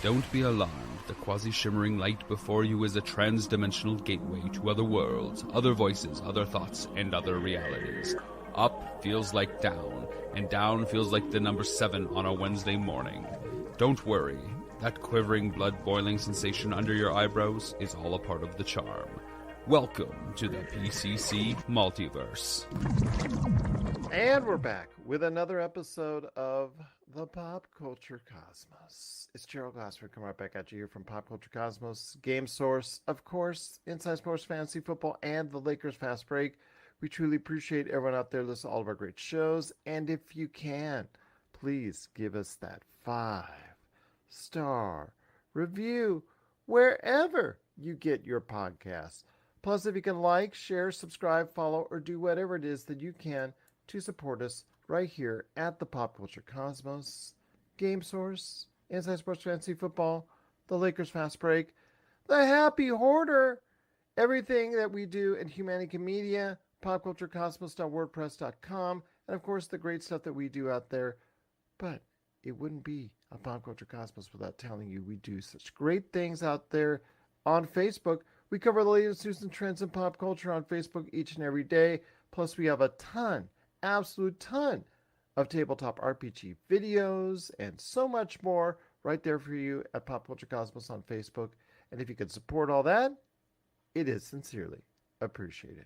Don't be alarmed, the quasi-shimmering light before you is a trans-dimensional gateway to other worlds, other voices, other thoughts, and other realities. Up feels like down, and down feels like the number 7 on a Wednesday morning. Don't worry, that quivering, blood-boiling sensation under your eyebrows is all a part of the charm. Welcome to the PCC Multiverse. And we're back with another episode of the Pop Culture Cosmos. It's Gerald Glassford coming right back at you here from Pop Culture Cosmos, Game Source, of course, Inside Sports Fantasy Football, and the Lakers Fast Break. We truly appreciate everyone out there listening to all of our great shows. And if you can, please give us that 5-star review wherever you get your podcasts. Plus, if you can like, share, subscribe, follow, or do whatever it is that you can to support us right here at the Pop Culture Cosmos, Game Source, Inside Sports Fantasy Football, the Lakers Fast Break, the Happy Hoarder, everything that we do in Humanica Media, popculturecosmos.wordpress.com, and of course the great stuff that we do out there. But it wouldn't be a Pop Culture Cosmos without telling you we do such great things out there on Facebook. We cover the latest news and trends in pop culture on Facebook each and every day. Plus, we have a ton, absolute ton of tabletop RPG videos and so much more right there for you at Pop Culture Cosmos on Facebook. And if you could support all that, it is sincerely appreciated.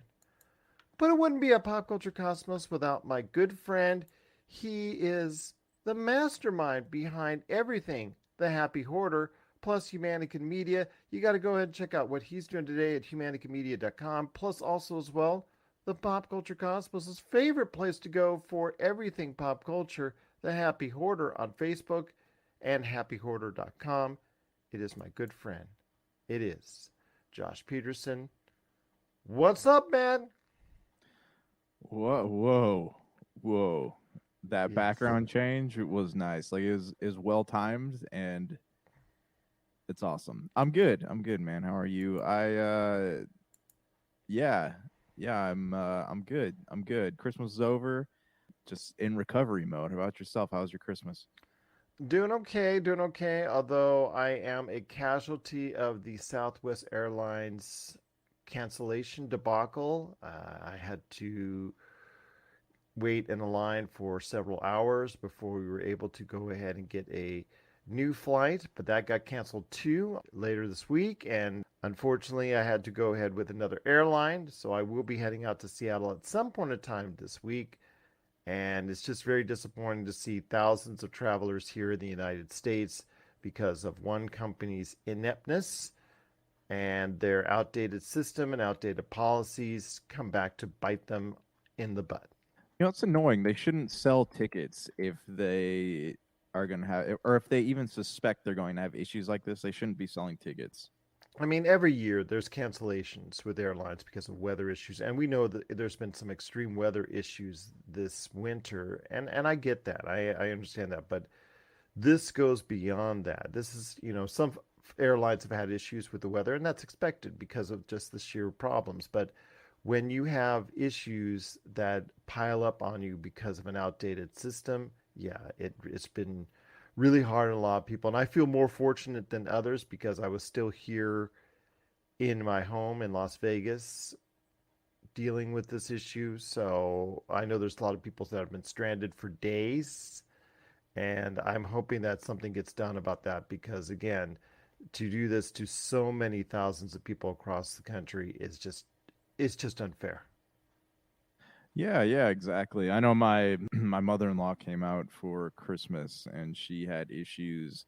But it wouldn't be a Pop Culture Cosmos without my good friend. He is the mastermind behind everything The Happy Hoarder, plus Humanica Media. You got to go ahead and check out what he's doing today at humanicamedia.com. Plus also as well, the Pop Culture Cosmos' favorite place to go for everything pop culture, The Happy Hoarder on Facebook and happyhoarder.com. It is my good friend. It is Josh Pederson. What's up, man? Whoa. That background change was nice. Like it was well timed and it's awesome. I'm good, man. How are you? I'm good. Christmas is over. Just in recovery mode. How about yourself? How was your Christmas? Doing okay. Although I am a casualty of the Southwest Airlines cancellation debacle. I had to wait in a line for several hours before we were able to go ahead and get a new flight, but that got canceled too later this week, and unfortunately I had to go ahead with another airline, so I will be heading out to Seattle at some point in time this week, and it's just very disappointing to see thousands of travelers here in the United States because of one company's ineptness and their outdated system and outdated policies come back to bite them in the butt. You know, it's annoying. They shouldn't sell tickets if they are going to have, or if they even suspect they're going to have issues like this. They shouldn't be selling tickets. I mean, every year there's cancellations with airlines because of weather issues, and we know that there's been some extreme weather issues this winter, and I get that. I understand that, but this goes beyond that. This is, some airlines have had issues with the weather, and that's expected because of just the sheer problems, but when you have issues that pile up on you because of an outdated system, it's been really hard on a lot of people. And I feel more fortunate than others because I was still here in my home in Las Vegas dealing with this issue. So I know there's a lot of people that have been stranded for days. And I'm hoping that something gets done about that because, again, to do this to so many thousands of people across the country is just unfair. Yeah, exactly. I know my mother-in-law came out for Christmas and she had issues.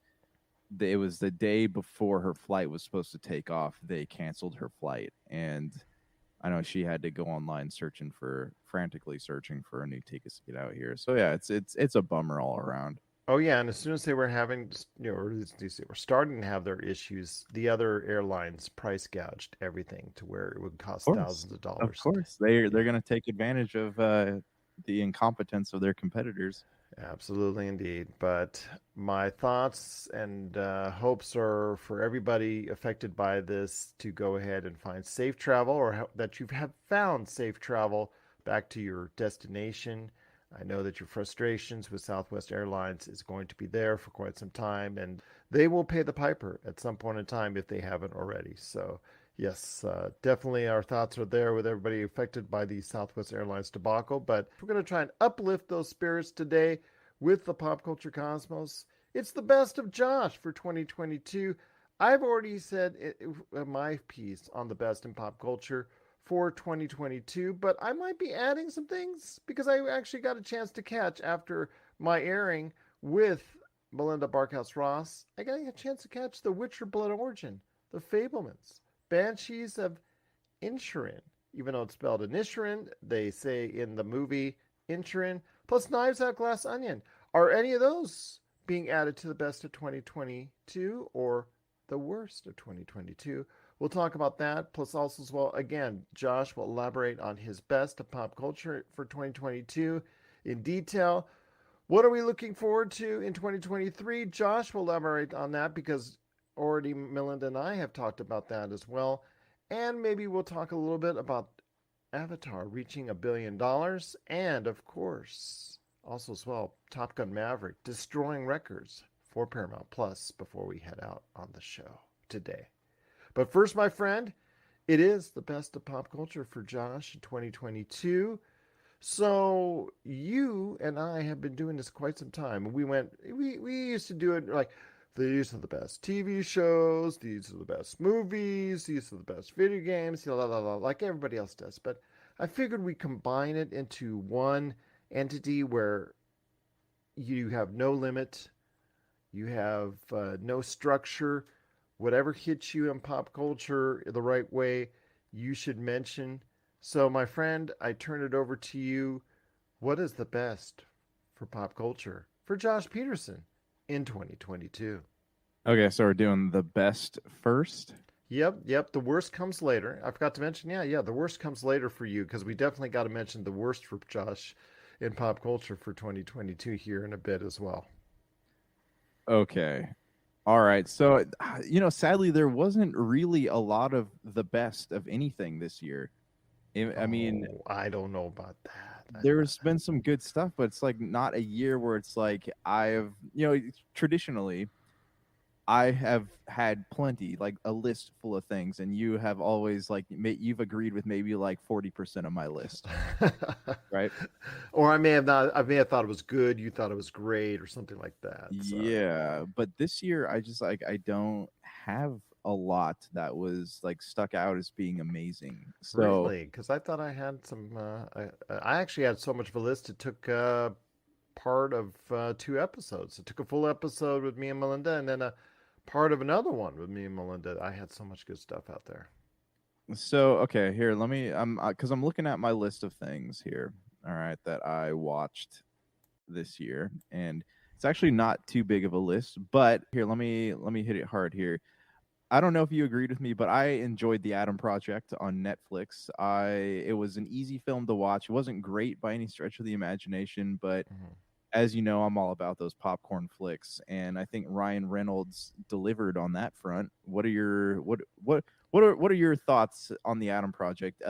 It was the day before her flight was supposed to take off. They canceled her flight, and I know she had to go online frantically searching for new tickets to get out here. So yeah, it's a bummer all around. Oh yeah, and as soon as they were having, or at least they were starting to have their issues, the other airlines price gouged everything to where it would cost thousands of dollars. Of course, they're going to take advantage of the incompetence of their competitors. Absolutely, indeed. But my thoughts and hopes are for everybody affected by this to go ahead and find safe travel, or that you have found safe travel back to your destination. I know that your frustrations with Southwest Airlines is going to be there for quite some time, and they will pay the piper at some point in time if they haven't already. So, yes, definitely our thoughts are there with everybody affected by the Southwest Airlines debacle. But we're going to try and uplift those spirits today with the Pop Culture Cosmos. It's the best of Josh for 2022. I've already said my piece on the best in pop culture for 2022, but I might be adding some things because I actually got a chance to catch after my airing with Melinda Barkhouse Ross. I got a chance to catch The Witcher Blood Origin, The Fablemans, Banshees of Inisherin, even though it's spelled Inisherin, they say in the movie Inisherin, plus Knives Out Glass Onion. Are any of those being added to the best of 2022 or the worst of 2022? We'll talk about that. Plus, also as well, again, Josh will elaborate on his best of pop culture for 2022 in detail. What are we looking forward to in 2023? Josh will elaborate on that because already Melinda and I have talked about that as well. And maybe we'll talk a little bit about Avatar reaching $1 billion. And of course, also as well, Top Gun Maverick destroying records for Paramount Plus before we head out on the show today. But first, my friend, it is the best of pop culture for Josh in 2022. So you and I have been doing this quite some time. We used to do it like these are the best TV shows, these are the best movies, these are the best video games, like everybody else does. But I figured we combine it into one entity where you have no limit, you have no structure. Whatever hits you in pop culture the right way, you should mention. So, my friend, I turn it over to you. What is the best for pop culture for Josh Pederson in 2022? Okay, so we're doing the best first. Yep. The worst comes later. I forgot to mention, the worst comes later for you because we definitely got to mention the worst for Josh in pop culture for 2022 here in a bit as well. Okay. All right. So, sadly, there wasn't really a lot of the best of anything this year. I mean, I don't know about that. There's been some good stuff, but it's like not a year where it's like traditionally, I have had plenty, like a list full of things, and you have always you've agreed with maybe like 40% of my list, right? Or I may have not. I may have thought it was good. You thought it was great, or something like that. So. Yeah, but this year I just I don't have a lot that was like stuck out as being amazing. So really, because I thought I had some. I actually had so much of a list. It took part of 2 episodes. It took a full episode with me and Melinda, and then a part of another one with me and Melinda. I had so much good stuff out there. So okay, here let me. Because I'm looking at my list of things here. All right, that I watched this year, and it's actually not too big of a list. But here, let me hit it hard here. I don't know if you agreed with me, but I enjoyed The Adam Project on Netflix. It was an easy film to watch. It wasn't great by any stretch of the imagination, but as you know, I'm all about those popcorn flicks, and I think Ryan Reynolds delivered on that front. What are your thoughts on The Adam Project?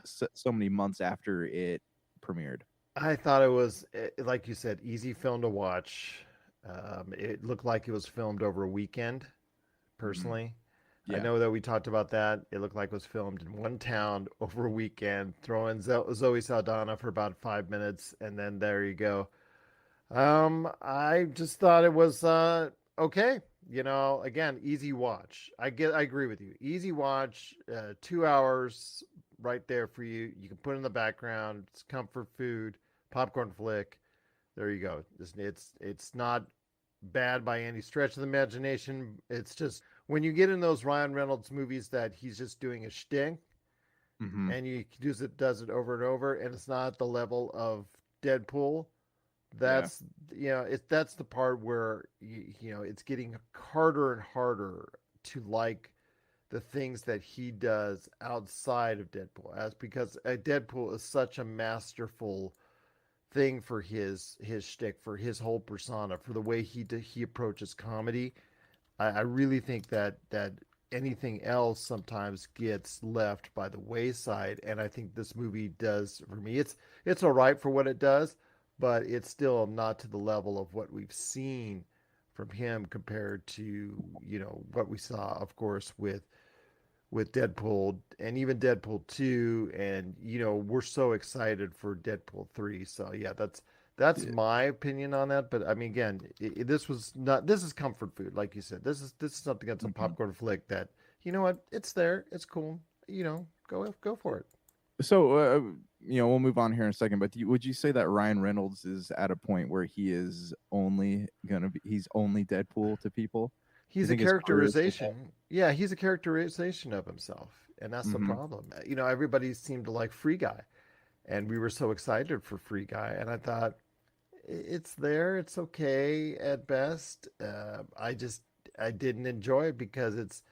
So many months after it premiered. I thought it was, like you said, easy film to watch. It looked like it was filmed over a weekend. Personally, Yeah. I know that we talked about that. It looked like it was filmed in one town over a weekend. Throw in Zoe Saldana for about 5 minutes, and then there you go. I just thought it was okay. Again, easy watch. I agree with you. Easy watch. 2 hours right there for you. You can put in the background. It's comfort food, popcorn flick. There you go. It's not bad by any stretch of the imagination. It's just when you get in those Ryan Reynolds movies that he's just doing a shtick, and he does it over and over, and it's not the level of Deadpool. That's that's the part where it's getting harder and harder to like the things that he does outside of Deadpool, because Deadpool is such a masterful thing for his shtick, for his whole persona, for the way he approaches comedy. I really think that anything else sometimes gets left by the wayside, and I think this movie does for me. It's all right for what it does, but it's still not to the level of what we've seen from him compared to, what we saw, of course, with Deadpool and even Deadpool 2. And, we're so excited for Deadpool 3. So, yeah, that's Yeah. my opinion on that. But I mean, again, this is comfort food, like you said. This is something that's a Mhm. popcorn flick that, you know what, it's there, it's cool. Go for it. So, we'll move on here in a second. But would you say that Ryan Reynolds is at a point where he's only Deadpool to people? Do you He's a think his career is like that? characterization. Yeah, he's a characterization of himself, and that's the Mm-hmm. problem. Everybody seemed to like Free Guy, and we were so excited for Free Guy, and I thought it's there, it's okay at best. I didn't enjoy it because it's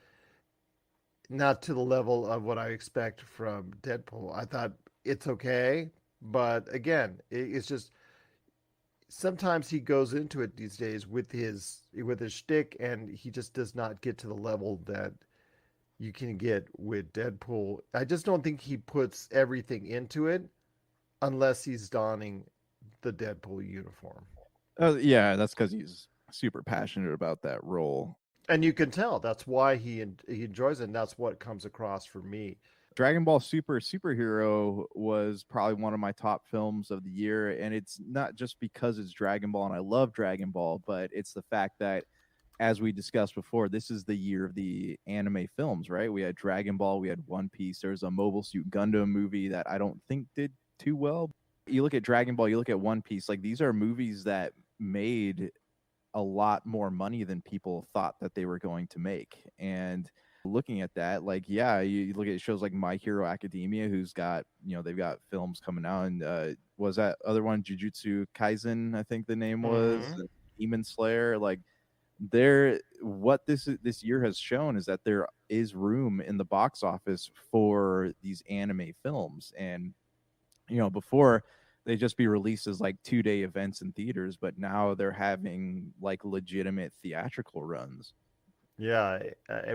not to the level of what I expect from Deadpool. I thought it's okay, but again, it's just sometimes he goes into it these days with his shtick, and he just does not get to the level that you can get with Deadpool. I just don't think he puts everything into it unless he's donning the Deadpool uniform. Yeah, that's because he's super passionate about that role. And you can tell that's why he enjoys it, and that's what comes across for me. Dragon Ball Superhero was probably one of my top films of the year, and it's not just because it's Dragon Ball and I love Dragon Ball, but it's the fact that, as we discussed before, this is the year of the anime films, right? We had Dragon Ball, we had One Piece, there's a Mobile Suit Gundam movie that I don't think did too well. You look at Dragon Ball, you look at One Piece, like these are movies that made a lot more money than people thought that they were going to make. And looking at that, like, yeah, you look at shows like My Hero Academia, who's got, they've got films coming out. And was that other one, Jujutsu Kaisen, I think the name was, Mm-hmm. Demon Slayer? Like, what this year has shown is that there is room in the box office for these anime films. And before they just be released as like 2-day events in theaters, but now they're having like legitimate theatrical runs. Yeah,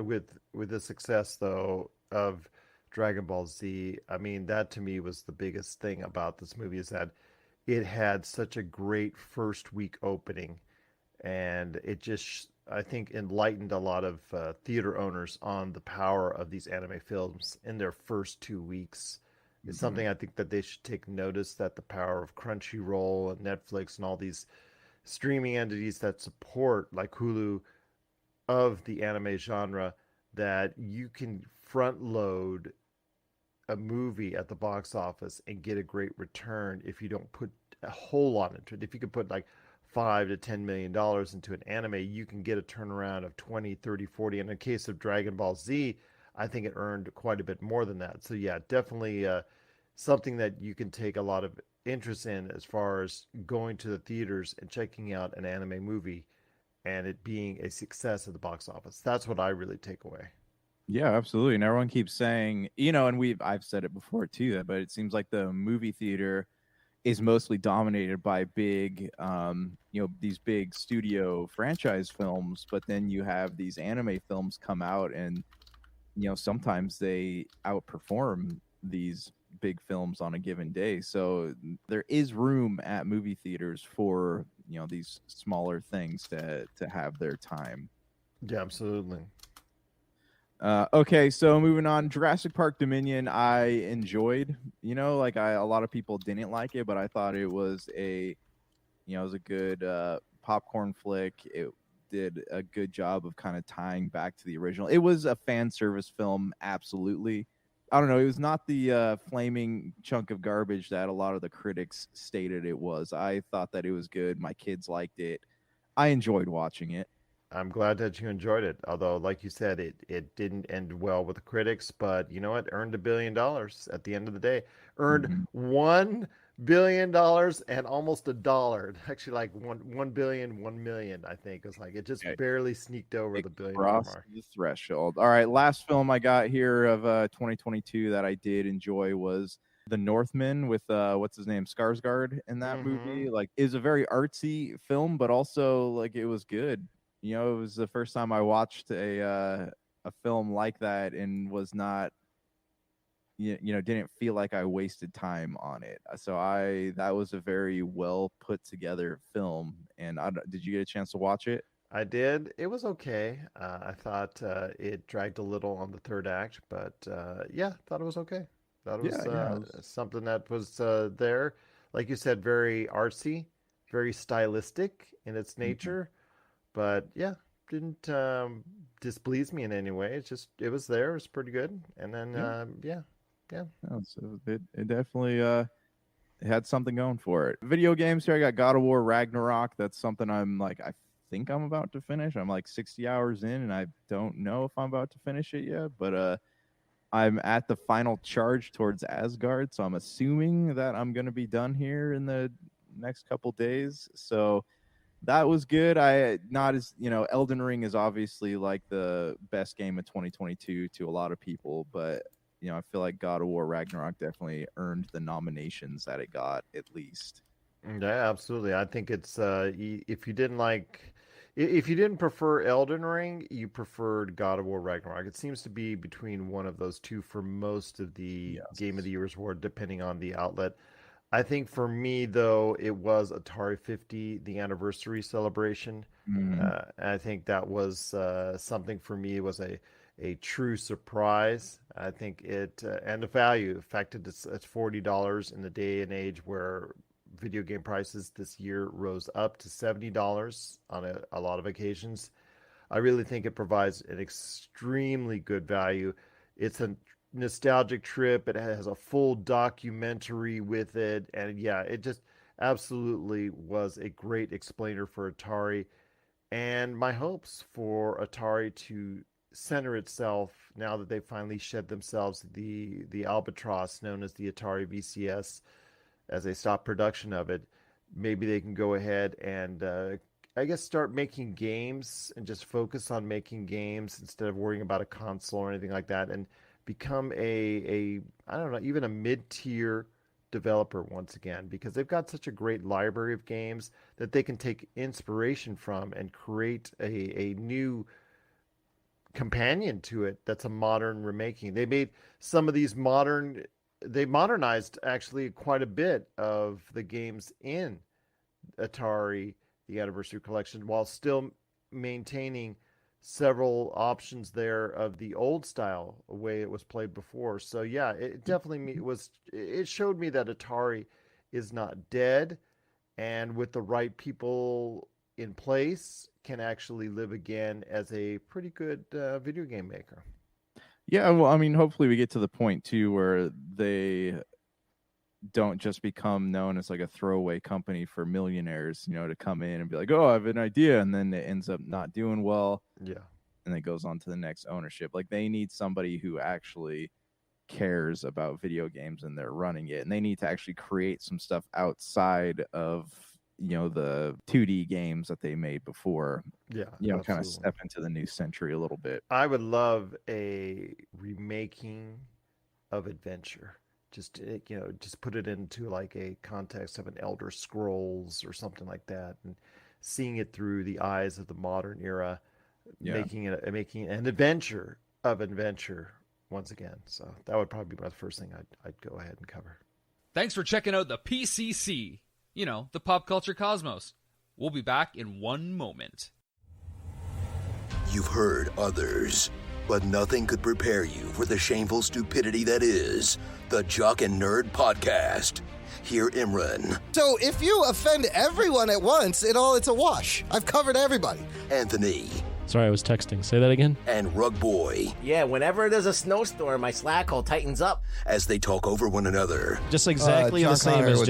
with the success though of Dragon Ball Z, I mean that to me was the biggest thing about this movie is that it had such a great first week opening, and it just I think enlightened a lot of theater owners on the power of these anime films in their first 2 weeks. It's Hmm. something I think that they should take notice that the power of Crunchyroll and Netflix and all these streaming entities that support like Hulu of the anime genre, that you can front load a movie at the box office and get a great return if you don't put a whole lot into it. If you could put like $5 to $10 million into an anime, you can get a turnaround of 20, 30, 40. In the case of Dragon Ball Z, I think it earned quite a bit more than that. So yeah, definitely something that you can take a lot of interest in as far as going to the theaters and checking out an anime movie and it being a success at the box office. That's what I really take away. Yeah, absolutely. And everyone keeps saying, and I've said it before too, but it seems like the movie theater is mostly dominated by big, these big studio franchise films. But then you have these anime films come out, and sometimes they outperform these big films on a given day. So there is room at movie theaters for these smaller things to have their time. Yeah, absolutely. Okay, so moving on, Jurassic Park Dominion, I enjoyed. Like a lot of people didn't like it, but I thought it was it was a good popcorn flick. It did a good job of kind of tying back to the original. It was a fan service film, absolutely. I don't know. It was not the flaming chunk of garbage that a lot of the critics stated it was. I thought that it was good. My kids liked it. I enjoyed watching it. I'm glad that you enjoyed it. Although, like you said, it didn't end well with the critics, but you know what? Earned $1 billion at the end of the day. Earned Mhm. $1 billion and almost a dollar. Actually, like 1 billion, 1 million. I think it was like it just Okay. barely sneaked over It the $1 billion crossed mark. the threshold. All right, last film I got here of 2022 that I did enjoy was The Northman with what's his name, Skarsgård in that Mm-hmm. movie. Like, is a very artsy film, but also like it was good. It was the first time I watched a film like that and was not didn't feel like I wasted time on it. So that was a very well put together film. And did you get a chance to watch it? I did. It was okay. I thought it dragged a little on the third act, but yeah, thought it was okay. Thought it was something that was there, like you said, very artsy, very stylistic in its nature. But yeah, didn't displease me in any way. It was there. It was pretty good. And then yeah. So it definitely had something going for it. Video games here, I got God of War Ragnarok. That's something I think I'm about to finish. I'm like 60 hours in, and I don't know if I'm about to finish it yet. But I'm at the final charge towards Asgard, so I'm assuming that I'm going to be done here in the next couple days. So that was good. Elden Ring is obviously like the best game of 2022 to a lot of people, but I feel like God of War Ragnarok definitely earned the nominations that it got, at least. Yeah, absolutely. I think it's if you didn't prefer Elden Ring, you preferred God of War Ragnarok. It seems to be between one of those two for most of the Game of the Year's award, depending on the outlet. I think for me, though, it was Atari 50, the anniversary celebration. I think that was something for me. It was a true surprise. I think it and the value. The fact that it's $40 in the day and age where video game prices this year rose up to $70 on a lot of occasions. I really think it provides an extremely good value. It's a nostalgic trip. It has a full documentary with it. And yeah, it just absolutely was a great explainer for Atari. And my hopes for Atari to center itself now that they finally shed themselves the albatross known as the Atari VCS as they stop production of it, maybe they can go ahead and I guess start making games and just focus on making games instead of worrying about a console or anything like that, and become a I don't know, even a mid-tier developer once again, because they've got such a great library of games that they can take inspiration from and create a new companion to it that's a modern remaking. They made some of these they modernized actually quite a bit of the games in Atari, the Anniversary Collection, while still maintaining several options there of the old style way it was played before. So yeah, it definitely it showed me that Atari is not dead, and with the right people in place can actually live again as a pretty good video game maker. Yeah, well, I mean, hopefully we get to the point too where they don't just become known as like a throwaway company for millionaires, to come in and be like, oh, I have an idea, and then it ends up not doing well. Yeah. And it goes on to the next ownership. Like, they need somebody who actually cares about video games and they're running it, and they need to actually create some stuff outside of the 2D games that they made before. Yeah, kind of step into the new century a little bit. I would love a remaking of Adventure. Just put it into like a context of an Elder Scrolls or something like that, and seeing it through the eyes of the modern era, making an adventure of adventure once again. So that would probably be my first thing I'd go ahead and cover. Thanks for checking out the PCC. The pop culture cosmos. We'll be back in one moment. You've heard others, but nothing could prepare you for the shameful stupidity that is the Jock and Nerd Podcast. Hear Imran. So if you offend everyone at once, it's a wash. I've covered everybody. Anthony. Sorry, I was texting. Say that again. And Rug Boy. Yeah, whenever there's a snowstorm, my Slack hole tightens up. As they talk over one another. Just exactly the same as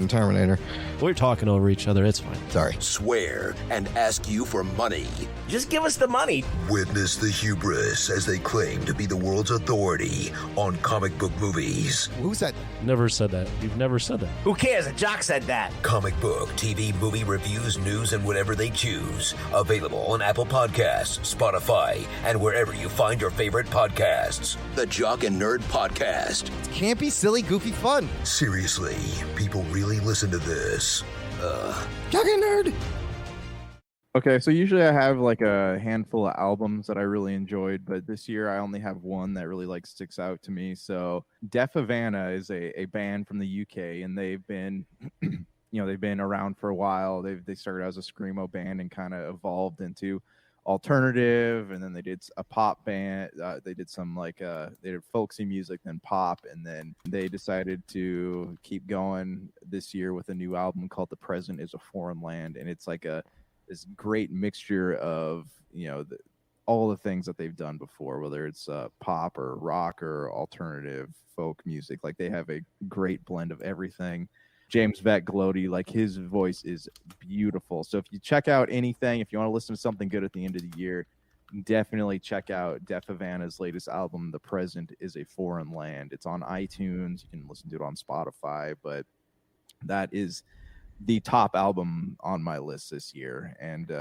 Terminator. We're talking over each other. It's fine. Sorry. Swear and ask you for money. Just give us the money. Witness the hubris as they claim to be the world's authority on comic book movies. Who said? Never said that. You've never said that. Who cares? A jock said that. Comic book, TV, movie reviews, news, and whatever they choose. Available on Apple Podcasts, Spotify, and wherever you find your favorite podcasts. The Jock and Nerd Podcast. It's campy, silly, goofy fun. Seriously, people really listen to this. Jock and Nerd. Okay, so usually I have like a handful of albums that I really enjoyed, but this year I only have one that really like sticks out to me. So Def Havana is a band from the UK, and they've been they've been around for a while. They started as a screamo band and kind of evolved into alternative, and then they did a pop band. They did some they did folksy music, then pop, and then they decided to keep going this year with a new album called The Present is a Foreign Land, and it's like this great mixture of all the things that they've done before, whether it's pop or rock or alternative folk music. Like they have a great blend of everything. James Vet Glody, like his voice is beautiful. So if you check out anything, if you want to listen to something good at the end of the year, definitely check out Def Havana's latest album, The Present is a Foreign Land. It's on iTunes. You can listen to it on Spotify, but that is the top album on my list this year, and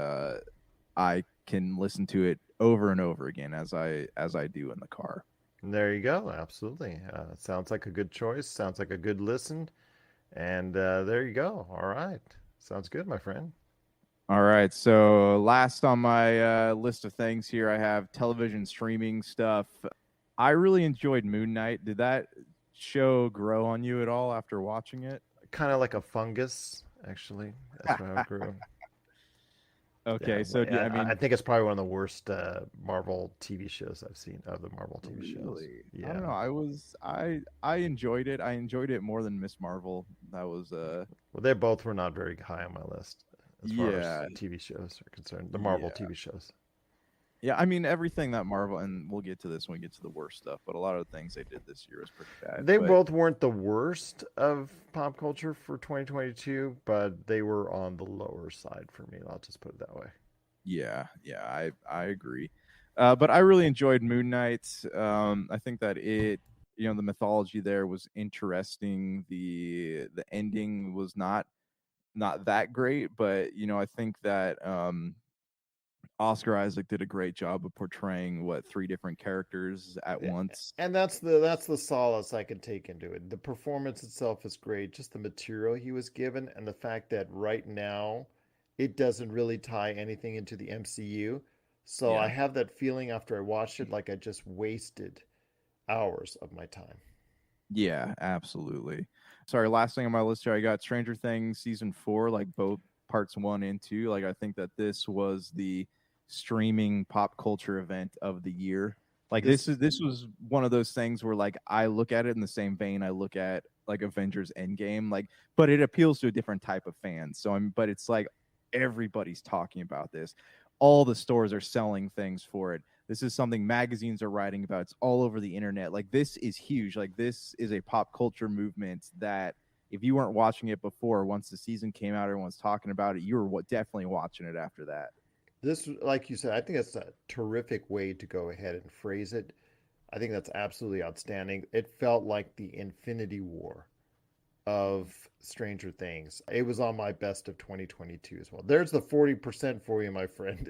I can listen to it over and over again as I do in the car. There you go. Absolutely. Sounds like a good choice. Sounds like a good listen. And there you go. All right. Sounds good, my friend. All right. So last on my list of things here, I have television streaming stuff. I really enjoyed Moon Knight. Did that show grow on you at all after watching it? Kind of like a fungus, actually. That's how it grew. Okay, Yeah, so I think it's probably one of the worst Marvel TV shows I've seen of the Marvel TV shows. Really? Yeah. I don't know. I enjoyed it. I enjoyed it more than Miss Marvel. That was Well, they both were not very high on my list as far Yeah. as TV shows are concerned. The Marvel Yeah. TV shows. Yeah, I mean everything that Marvel, and we'll get to this when we get to the worst stuff, but a lot of the things they did this year was pretty bad. They but, both weren't the worst of pop culture for 2022, but they were on the lower side for me. I'll just put it that way. Yeah, I agree. But I really enjoyed Moon Knight. I think that the mythology there was interesting. The ending was not that great, but I think that Oscar Isaac did a great job of portraying three different characters at once. And that's the solace I can take into it. The performance itself is great, just the material he was given and the fact that right now it doesn't really tie anything into the MCU. So Yeah. I have that feeling after I watched it like I just wasted hours of my time. Yeah, absolutely. Sorry, last thing on my list here, I got Stranger Things season 4, like both parts 1 and 2. Like I think that this was the streaming pop culture event of the year. Like this was one of those things where like I look at it in the same vein I look at like Avengers Endgame, like, but it appeals to a different type of fan. So but it's like everybody's talking about this. All the stores are selling things for it. This is something magazines are writing about. It's all over the internet. Like this is huge. Like this is a pop culture movement that if you weren't watching it before, once the season came out, everyone's talking about it. You were definitely watching it after that. This, like you said, I think that's a terrific way to go ahead and phrase it. I think that's absolutely outstanding. It felt like the Infinity War of Stranger Things. It was on my best of 2022 as well. There's the 40% for you, my friend.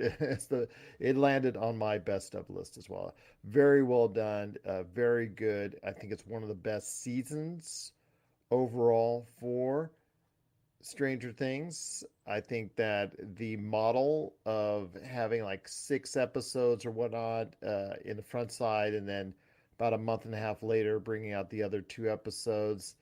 It landed on my best of list as well. Very well done. Very good. I think it's one of the best seasons overall for Stranger Things. I think that the model of having like 6 episodes or whatnot in the front side, and then about a month and a half later bringing out the other 2 episodes,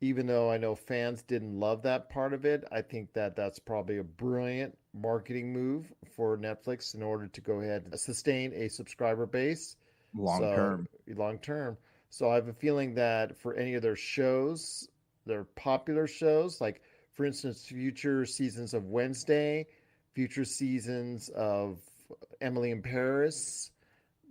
even though I know fans didn't love that part of it, I think that that's probably a brilliant marketing move for Netflix in order to go ahead and sustain a subscriber base long term. So I have a feeling that for any of their shows, their popular shows, like for instance, future seasons of Wednesday, future seasons of Emily in Paris,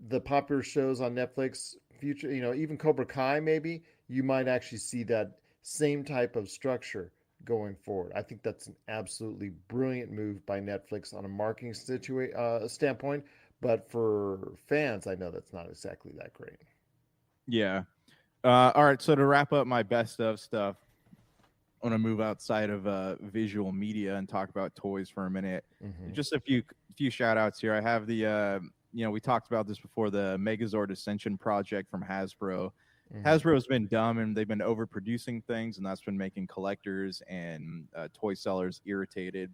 the popular shows on Netflix, future, even Cobra Kai, maybe you might actually see that same type of structure going forward. I think that's an absolutely brilliant move by Netflix on a marketing standpoint, but for fans, I know that's not exactly that great. Yeah. All right. So to wrap up my best of stuff, I want to move outside of visual media and talk about toys for a minute. Mm-hmm. Just a few shout outs here. I have the, we talked about this before, the Megazord Ascension project from Hasbro. Mm-hmm. Hasbro's been dumb and they've been overproducing things, and that's been making collectors and toy sellers irritated.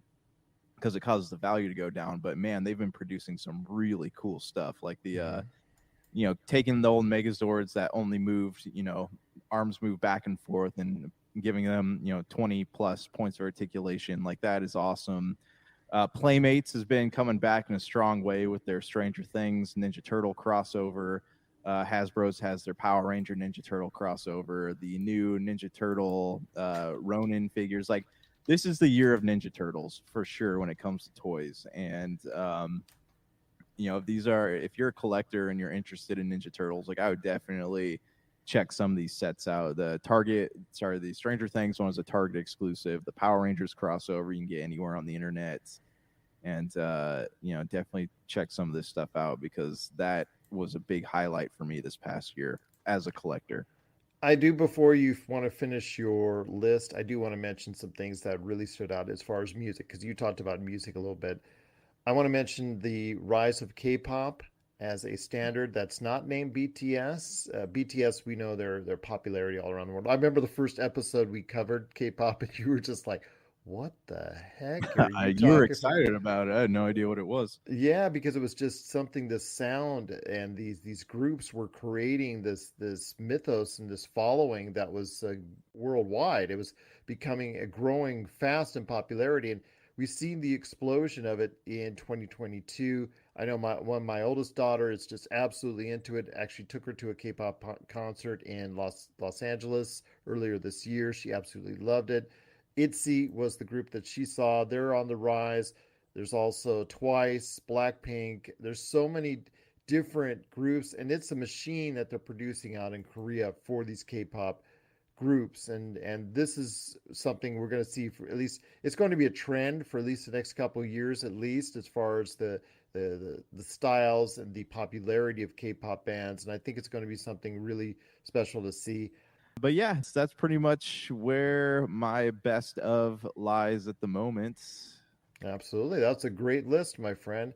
because it causes the value to go down. But man, they've been producing some really cool stuff, like the taking the old Megazords that only moved, arms move back and forth, and giving them 20 plus points of articulation. Like, that is awesome. Playmates has been coming back in a strong way with their Stranger Things Ninja Turtle crossover. Hasbro's has their Power Ranger Ninja Turtle crossover, the new Ninja Turtle Ronin figures. Like, this is the year of Ninja Turtles for sure when it comes to toys. And if you're a collector and you're interested in Ninja Turtles, like, I would definitely check some of these sets out. The Stranger Things one is a Target exclusive. The Power Rangers crossover you can get anywhere on the internet. And definitely check some of this stuff out, because that was a big highlight for me this past year as a collector. I do, before you want to finish your list, I do want to mention some things that really stood out as far as music, because you talked about music a little bit. I want to mention the rise of K-pop as a standard that's not named BTS. BTS, we know their popularity all around the world. I remember the first episode we covered K-pop, and you were just like, what the heck are you were excited about it. I had no idea what it was. Yeah, because it was just something, this sound, and these groups were creating this mythos and this following that was worldwide. It was growing fast in popularity, and we've seen the explosion of it in 2022. I know my oldest daughter is just absolutely into it. Actually took her to a K-pop concert in Los Angeles earlier this year. She absolutely loved it. ITZY was the group that she saw. They're on the rise. There's also Twice, Blackpink. There's so many different groups, and it's a machine that they're producing out in Korea for these K-pop groups. And this is something we're going to see for at least, it's going to be a trend for at least the next couple of years, at least, as far as the styles and the popularity of K-pop bands. And I think it's going to be something really special to see. But yeah, that's pretty much where my best of lies at the moment. Absolutely. That's a great list, my friend.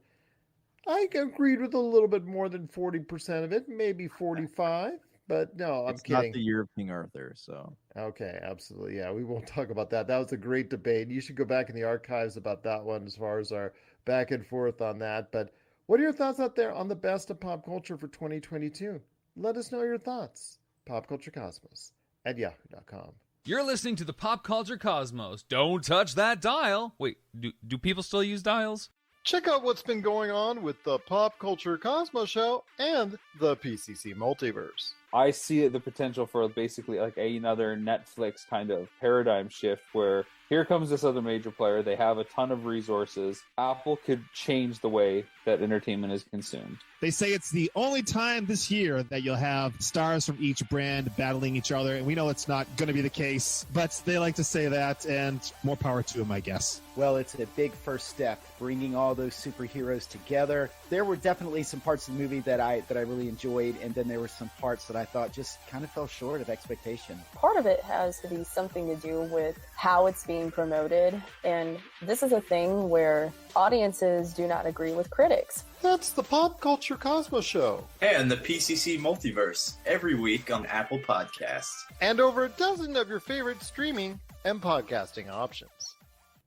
I agreed with a little bit more than 40% of it, maybe 45, but no, I'm kidding. It's not the year of King Arthur, so. Okay, absolutely. Yeah, we won't talk about that. That was a great debate. You should go back in the archives about that one as far as our back and forth on that. But what are your thoughts out there on the best of pop culture for 2022? Let us know your thoughts. popculturecosmos@yahoo.com. You're listening to the Pop Culture Cosmos. Don't touch that dial. Wait, do people still use dials? Check out what's been going on with the Pop Culture Cosmos Show and the PCC Multiverse. I see the potential for basically like another Netflix kind of paradigm shift where here comes this other major player. They have a ton of resources. Apple could change the way that entertainment is consumed. They say it's the only time this year that you'll have stars from each brand battling each other, and we know it's not going to be the case, but they like to say that, and more power to them, I guess. Well, it's a big first step, bringing all those superheroes together. There were definitely some parts of the movie that I really enjoyed, and then there were some parts that I thought just kind of fell short of expectation. Part of it has to be something to do with how it's being promoted, and this is a thing where audiences do not agree with critics. That's the Pop Culture Cosmos Show. And the PCC Multiverse, every week on Apple Podcasts. And over a dozen of your favorite streaming and podcasting options.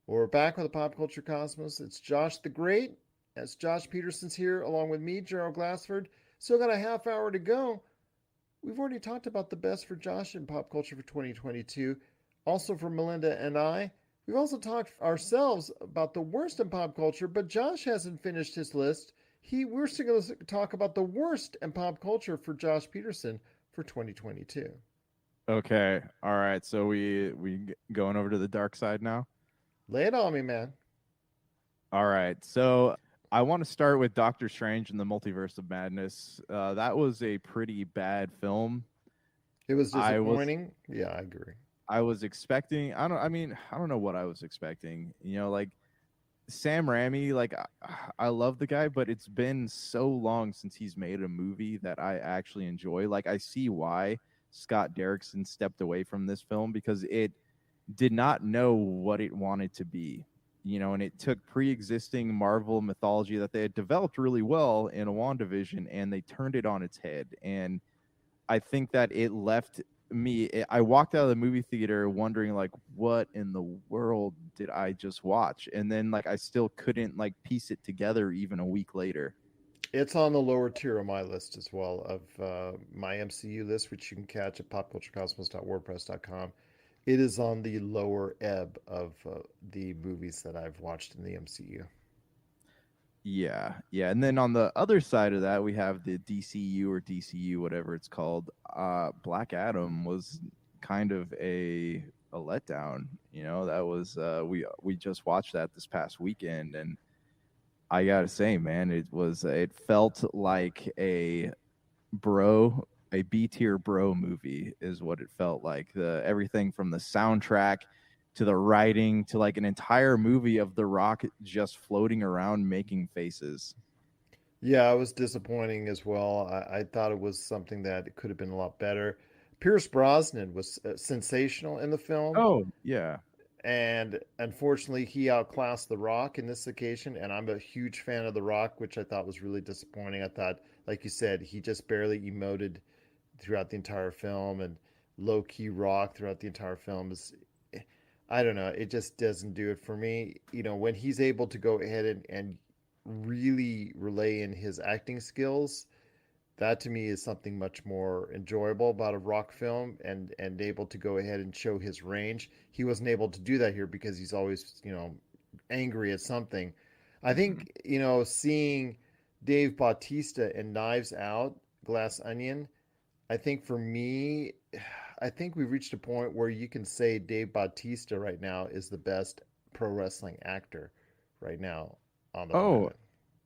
We're back with the Pop Culture Cosmos. It's Josh the Great. As Josh Pederson's here, along with me, Gerald Glassford. Still got a half hour to go. We've already talked about the best for Josh in pop culture for 2022. Also for Melinda and I. We've also talked ourselves about the worst in pop culture, but Josh hasn't finished his list. We're still going to talk about the worst in pop culture for Josh Pederson for 2022. Okay. All right. So we going over to the dark side now? Lay it on me, man. All right. So I want to start with Doctor Strange and the Multiverse of Madness. That was a pretty bad film. It was disappointing. Yeah, I agree. I was expecting, I don't know what I was expecting. Like Sam Raimi, like I love the guy, but it's been so long since he's made a movie that I actually enjoy. Like I see why Scott Derrickson stepped away from this film, because it did not know what it wanted to be, and it took pre-existing Marvel mythology that they had developed really well in a WandaVision, and they turned it on its head. And I think that it left me. I walked out of the movie theater wondering like, what in the world did I just watch? And then like I still couldn't like piece it together even a week later. It's on the lower tier of my list as well, of my MCU list, which you can catch at popculturecosmos.wordpress.com. It is on the lower ebb of the movies that I've watched in the MCU. Yeah, yeah. And then on the other side of that, we have the DCU or DCU, whatever it's called. Black Adam was kind of a letdown. You know, that was we just watched that this past weekend, and I gotta say, man, it felt like a B tier bro movie is what it felt like. Everything from the soundtrack to the writing to like an entire movie of The Rock just floating around making faces. Yeah, it was disappointing as well. I thought it was something that it could have been a lot better. Pierce Brosnan was sensational in the film. Oh, yeah. And unfortunately, he outclassed The Rock in this occasion. And I'm a huge fan of The Rock, which I thought was really disappointing. I thought, like you said, he just barely emoted throughout the entire film, and low-key Rock throughout the entire film is, I don't know, it just doesn't do it for me. You know, when he's able to go ahead and really relay in his acting skills, that to me is something much more enjoyable about a Rock film, and able to go ahead and show his range. He wasn't able to do that here because he's always, you know, angry at something. I think, you know, seeing Dave Bautista in Knives Out, Glass Onion, I think for me, I think we've reached a point where you can say Dave Bautista right now is the best pro wrestling actor right now on the planet.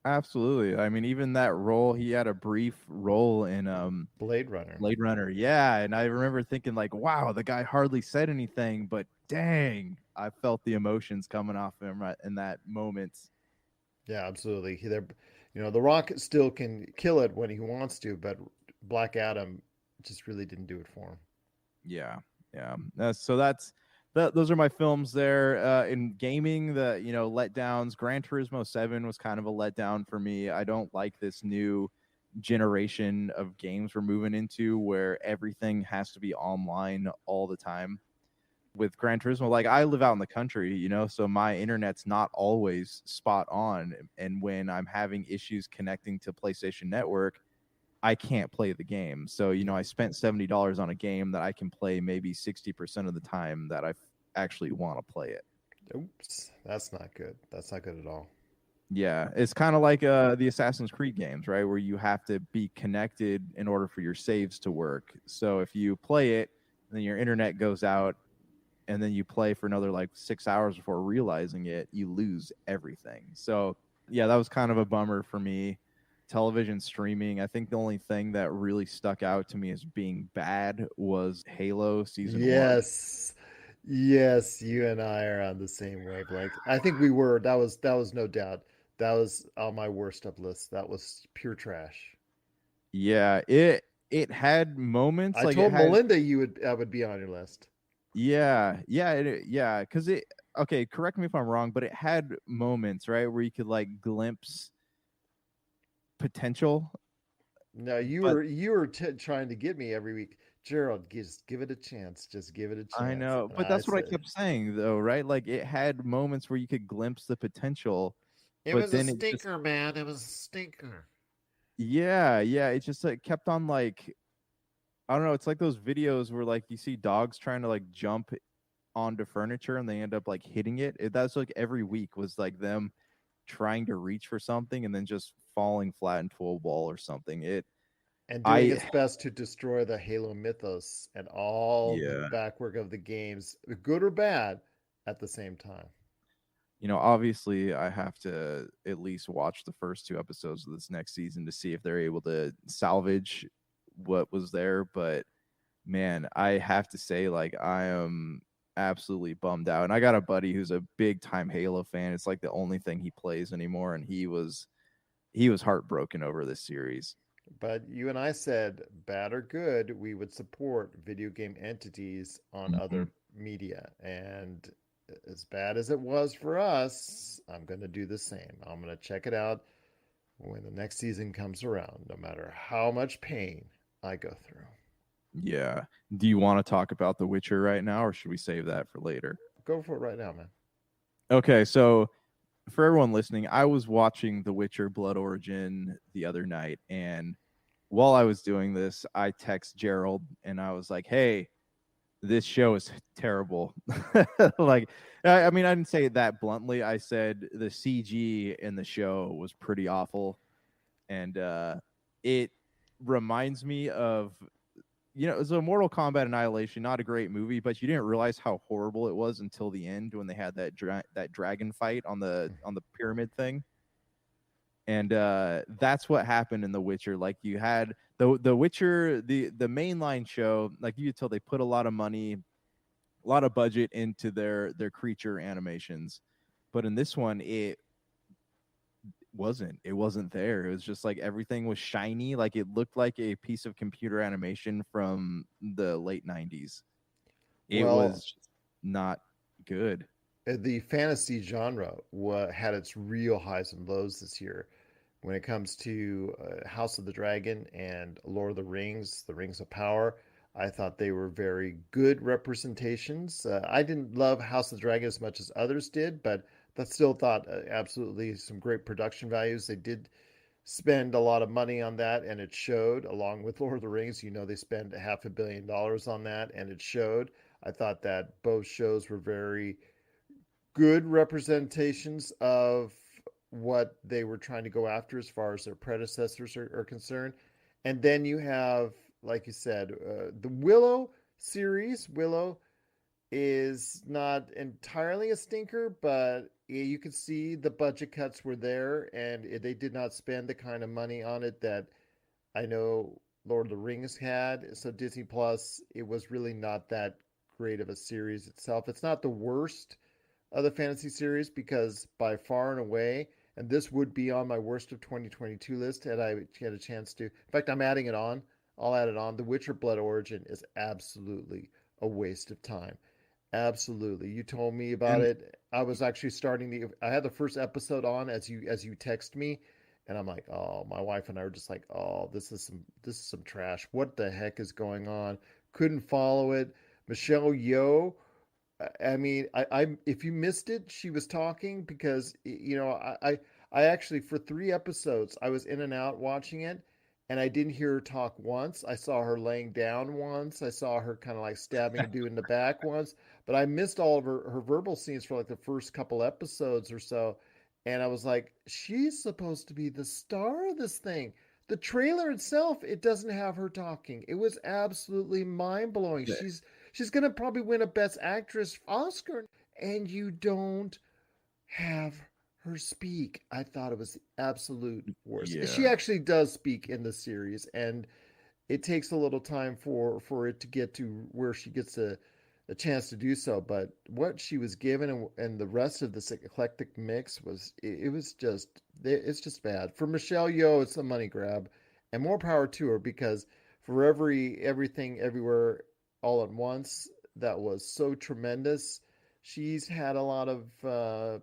Absolutely. I mean, even that role, he had a brief role in Blade Runner. Blade Runner, yeah. And I remember thinking like, wow, the guy hardly said anything, but dang, I felt the emotions coming off him right in that moment. Yeah, absolutely. You know, The Rock still can kill it when he wants to, but Black Adam just really didn't do it for him. Yeah, yeah. So those are my films there. In gaming, the letdowns. Gran Turismo 7 was kind of a letdown for me. I don't like this new generation of games we're moving into where everything has to be online all the time. With Gran Turismo, like I live out in the country, so my internet's not always spot on, and when I'm having issues connecting to PlayStation Network, I can't play the game. So, I spent $70 on a game that I can play maybe 60% of the time that I actually want to play it. Oops, that's not good. That's not good at all. Yeah, it's kind of like the Assassin's Creed games, right? Where you have to be connected in order for your saves to work. So if you play it, then your internet goes out, and then you play for another like 6 hours before realizing it, you lose everything. So, yeah, that was kind of a bummer for me. Television streaming, I think the only thing that really stuck out to me as being bad was Halo Season 1. Yes, you and I are on the same wavelength. I think we were. That was no doubt. That was on my worst up list. That was pure trash. Yeah, it had moments. I told Melinda I would be on your list. Yeah, because okay, correct me if I'm wrong, but it had moments, right, where you could like glimpse potential. No, you were trying to get me every week, Gerald. Just give it a chance. Just give it a chance. I know, but that's what I kept saying, though, right? Like it had moments where you could glimpse the potential. It was a stinker, man. It was a stinker. Yeah. It just like kept on like, I don't know. It's like those videos where like you see dogs trying to like jump onto furniture and they end up like hitting it. That's like every week was like them trying to reach for something and then just falling flat into a wall or something. And doing its best to destroy the Halo mythos and all the backwork of the games, good or bad, at the same time. Obviously, I have to at least watch the first 2 episodes of this next season to see if they're able to salvage what was there. But man, I have to say, like, I am absolutely bummed out. And I got a buddy who's a big time Halo fan. It's like the only thing he plays anymore, and he was heartbroken over this series. But you and I said, bad or good, we would support video game entities on other media. And as bad as it was for us, I'm going to do the same. I'm going to check it out when the next season comes around, no matter how much pain I go through. Yeah. Do you want to talk about The Witcher right now, or should we save that for later? Go for it right now, man. Okay, so for everyone listening, I was watching The Witcher Blood Origin the other night, and while I was doing this, I text Gerald and I was like, "Hey, this show is terrible." Like, I mean, I didn't say it that bluntly. I said the CG in the show was pretty awful, and it reminds me of, it's a Mortal Kombat Annihilation, not a great movie, but you didn't realize how horrible it was until the end when they had that that dragon fight on the pyramid thing. And that's what happened in The Witcher. Like, you had the Witcher, the mainline show, like you could tell they put a lot of money, a lot of budget into their creature animations, but in this one it wasn't there. It was just like everything was shiny, like it looked like a piece of computer animation from the late 90s. It was not good. The fantasy genre had its real highs and lows this year. When it comes to House of the Dragon and Lord of the Rings of Power, I thought they were very good representations. I didn't love House of the Dragon as much as others did, but I still thought absolutely some great production values. They did spend a lot of money on that, and it showed. Along with Lord of the Rings, they spent $500 million on that, and it showed. I thought that both shows were very good representations of what they were trying to go after as far as their predecessors are concerned. And then you have, like you said, the Willow series. Willow is not entirely a stinker, but you could see the budget cuts were there, and they did not spend the kind of money on it that I know Lord of the Rings had. So Disney Plus, it was really not that great of a series itself. It's not the worst of the fantasy series, because by far and away, and this would be on my worst of 2022 list had I had a chance to. In fact, I'm adding it on. I'll add it on. The Witcher Blood Origin is absolutely a waste of time. Absolutely. You told me about it. I was actually I had the first episode on as you text me, and I'm like, oh, my wife and I were just like, oh, this is some trash. What the heck is going on? Couldn't follow it. Michelle Yeoh, I mean, I if you missed it, she was talking because I actually, for 3 episodes I was in and out watching it, and I didn't hear her talk once. I saw her laying down once. I saw her kind of like stabbing a dude in the back once, but I missed all of her verbal scenes for like the first couple episodes or so, and I was like, she's supposed to be the star of this thing. The trailer itself, it doesn't have her talking. It was absolutely mind-blowing. Yeah. She's going to probably win a Best Actress Oscar, and you don't have her speak. I thought it was the absolute worst. Yeah. She actually does speak in the series, and it takes a little time for it to get to where she gets a chance to do so. But what she was given and the rest of this eclectic mix it's just bad. For Michelle Yeoh, it's a money grab, and more power to her, because for everything everywhere all at once that was so tremendous, she's had a lot of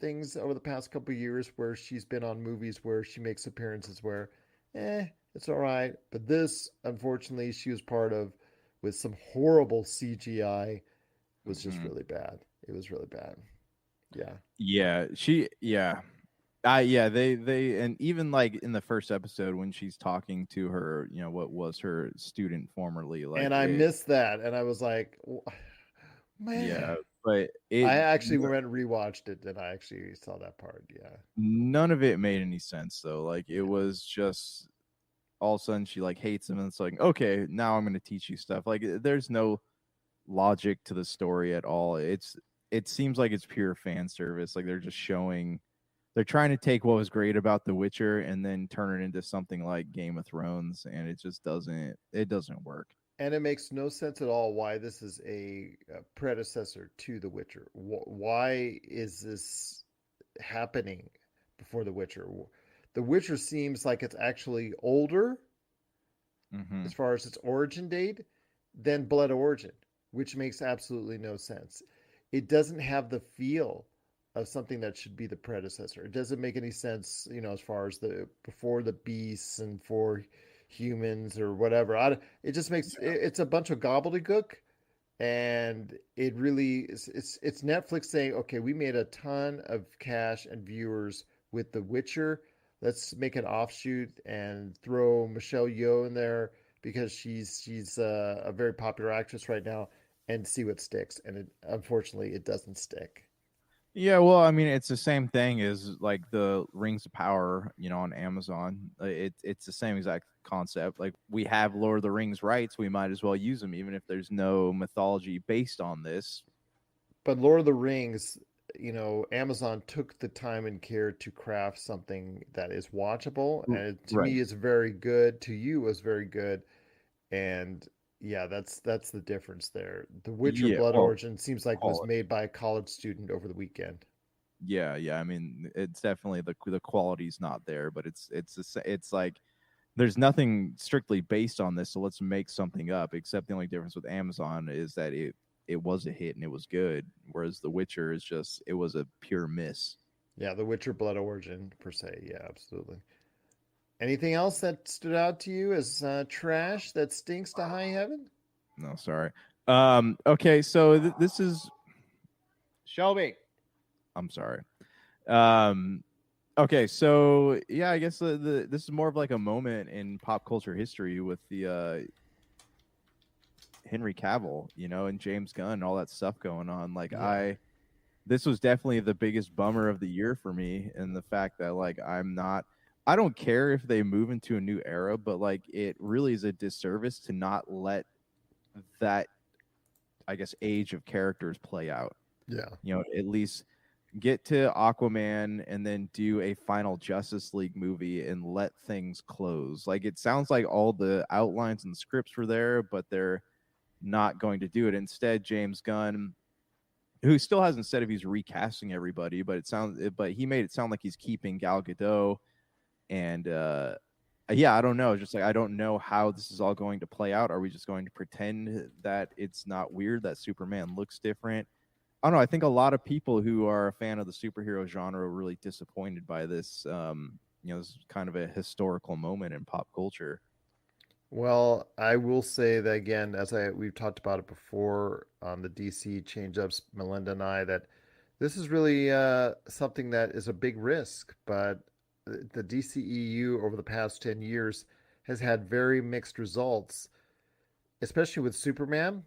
things over the past couple of years where she's been on movies where she makes appearances where it's all right, but this, unfortunately, she was part of with some horrible CGI. Was just really bad. It was really bad. They and even like in the first episode when she's talking to her, what was her student formerly, like, and I missed that, and I was like, man. Yeah, but I actually went and rewatched it, and I actually saw that part. Yeah, none of it made any sense though. Like, it was just all of a sudden she like hates him, and it's like, okay, now I'm going to teach you stuff. Like, there's no logic to the story at all. It seems like it's pure fan service. Like, they're trying to take what was great about The Witcher and then turn it into something like Game of Thrones, and it just doesn't work. And it makes no sense at all why this is a predecessor to The Witcher. Why is this happening before The Witcher? The Witcher seems like it's actually older as far as its origin date than Blood Origin, which makes absolutely no sense. It doesn't have the feel of something that should be the predecessor. It doesn't make any sense, as far as before the beasts and for humans or whatever. It just makes it's a bunch of gobbledygook, and it really is, it's Netflix saying, okay, we made a ton of cash and viewers with The Witcher. Let's make an offshoot and throw Michelle Yeoh in there because she's a very popular actress right now, and see what sticks. And unfortunately, it doesn't stick. Yeah, well, I mean, it's the same thing as like the Rings of Power, on Amazon. It's the same exact concept. Like, we have Lord of the Rings rights, we might as well use them, even if there's no mythology based on this. But Lord of the Rings, Amazon took the time and care to craft something that is watchable, and to me is very good. To you, was very good, and yeah, that's the difference there. The Witcher Blood Origin seems like was made by a college student over the weekend. Yeah. I mean, it's definitely the quality's not there, but it's like there's nothing strictly based on this, so let's make something up. Except the only difference with Amazon is that it was a hit and it was good, whereas The Witcher is just it was a pure miss. Yeah, The Witcher Blood Origin per se. Yeah, absolutely. Anything else that stood out to you as trash that stinks to high heaven? No, sorry. Okay, so this is Shelby. I'm sorry. Okay, so yeah, I guess this is more of like a moment in pop culture history with the Henry Cavill, and James Gunn and all that stuff going on. Like, yeah. This was definitely the biggest bummer of the year for me, and the fact that like I don't care if they move into a new era, but like it really is a disservice to not let that, I guess, age of characters play out. Yeah. At least get to Aquaman and then do a final Justice League movie and let things close. Like, it sounds like all the outlines and scripts were there, but they're not going to do it. Instead, James Gunn, who still hasn't said if he's recasting everybody, but he made it sound like he's keeping Gal Gadot. And yeah, I don't know. Just like, I don't know how this is all going to play out. Are we just going to pretend that it's not weird that Superman looks different? I don't know. I think a lot of people who are a fan of the superhero genre are really disappointed by this. This is kind of a historical moment in pop culture. Well, I will say that again, we've talked about it before on the DC change-ups, Melinda and I, that this is really something that is a big risk, but the DCEU over the past 10 years has had very mixed results, especially with Superman.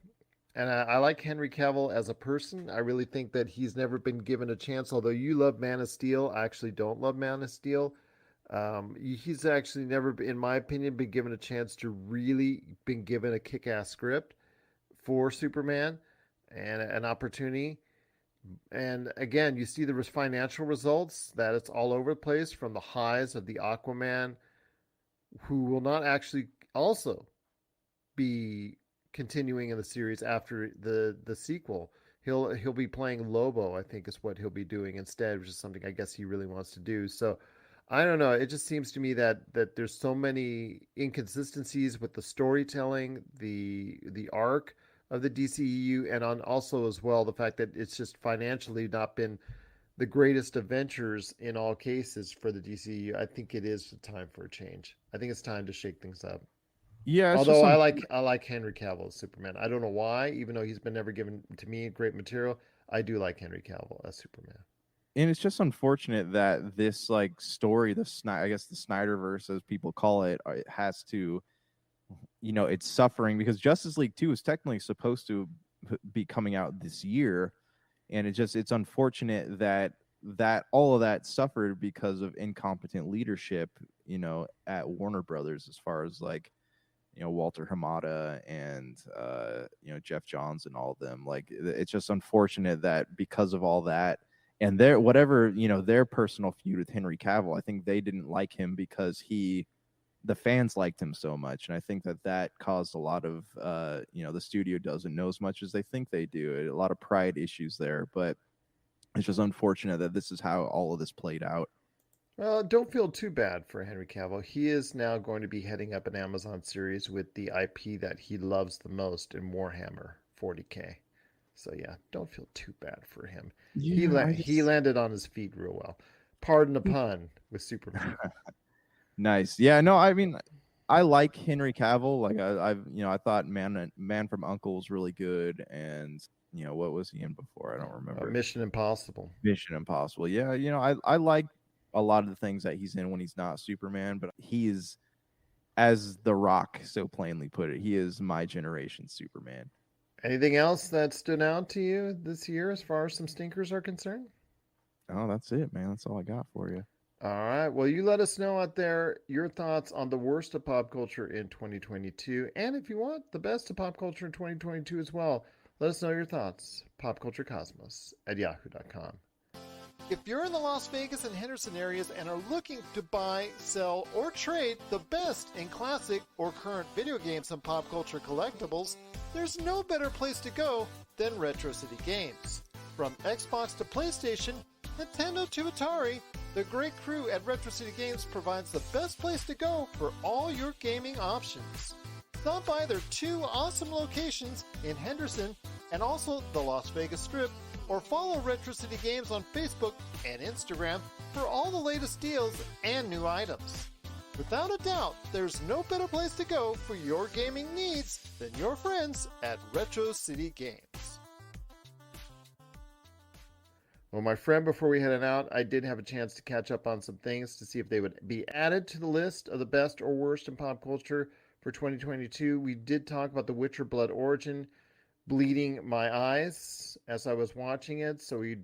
And I like Henry Cavill as a person. I really think that he's never been given a chance. Although you love Man of Steel, I actually don't love Man of Steel. He's actually never, in my opinion, been given a chance to really been given a kick-ass script for Superman and an opportunity. And again, you see the financial results, that it's all over the place, from the highs of the Aquaman, who will not actually also be continuing in the series after the sequel. He'll be playing Lobo, I think is what he'll be doing instead, which is something I guess he really wants to do. So I don't know. It just seems to me that there's so many inconsistencies with the storytelling, the arc of the DCEU, and also as well the fact that it's just financially not been the greatest adventures in all cases for the DCEU. I think it is time for a change. I think it's time to shake things up. Yeah. Although I like Henry Cavill as Superman. I don't know why, even though he's been never given to me great material. I do like Henry Cavill as Superman. And it's just unfortunate that this like story, the Snyderverse, as people call it has to, it's suffering because Justice League 2 is technically supposed to be coming out this year. And it's unfortunate that all of that suffered because of incompetent leadership, at Warner Brothers, as far as like, Walter Hamada and, Jeff Johns and all of them. Like, it's just unfortunate that because of all that, and their personal feud with Henry Cavill, I think they didn't like him because the fans liked him so much. And I think that caused a lot of, the studio doesn't know as much as they think they do. A lot of pride issues there, but it's just unfortunate that this is how all of this played out. Well, don't feel too bad for Henry Cavill. He is now going to be heading up an Amazon series with the IP that he loves the most in Warhammer 40K. So yeah, don't feel too bad for him. Yeah, he landed on his feet real well. Pardon the pun with Superman. Nice. Yeah, no, I mean, I like Henry Cavill. Like I thought Man from U.N.C.L.E. was really good, and what was he in before? I don't remember. Mission Impossible. Mission Impossible. Yeah, I like a lot of the things that he's in when he's not Superman, but he is, as The Rock so plainly put it, he is my generation's Superman. Anything else that stood out to you this year as far as some stinkers are concerned? Oh, that's it, man. That's all I got for you. All right. Well, you let us know out there your thoughts on the worst of pop culture in 2022. And if you want the best of pop culture in 2022 as well, let us know your thoughts. popculturecosmos@yahoo.com. If you're in the Las Vegas and Henderson areas and are looking to buy, sell, or trade the best in classic or current video games and pop culture collectibles, there's no better place to go than Retro City Games. From Xbox to PlayStation, Nintendo to Atari, the great crew at Retro City Games provides the best place to go for all your gaming options. Stop by their 2 awesome locations in Henderson and also the Las Vegas Strip, or follow Retro City Games on Facebook and Instagram for all the latest deals and new items. Without a doubt, there's no better place to go for your gaming needs than your friends at Retro City Games. Well, my friend, before we headed out, I did have a chance to catch up on some things to see if they would be added to the list of the best or worst in pop culture for 2022. We did talk about The Witcher Blood Origin bleeding my eyes as I was watching it. So we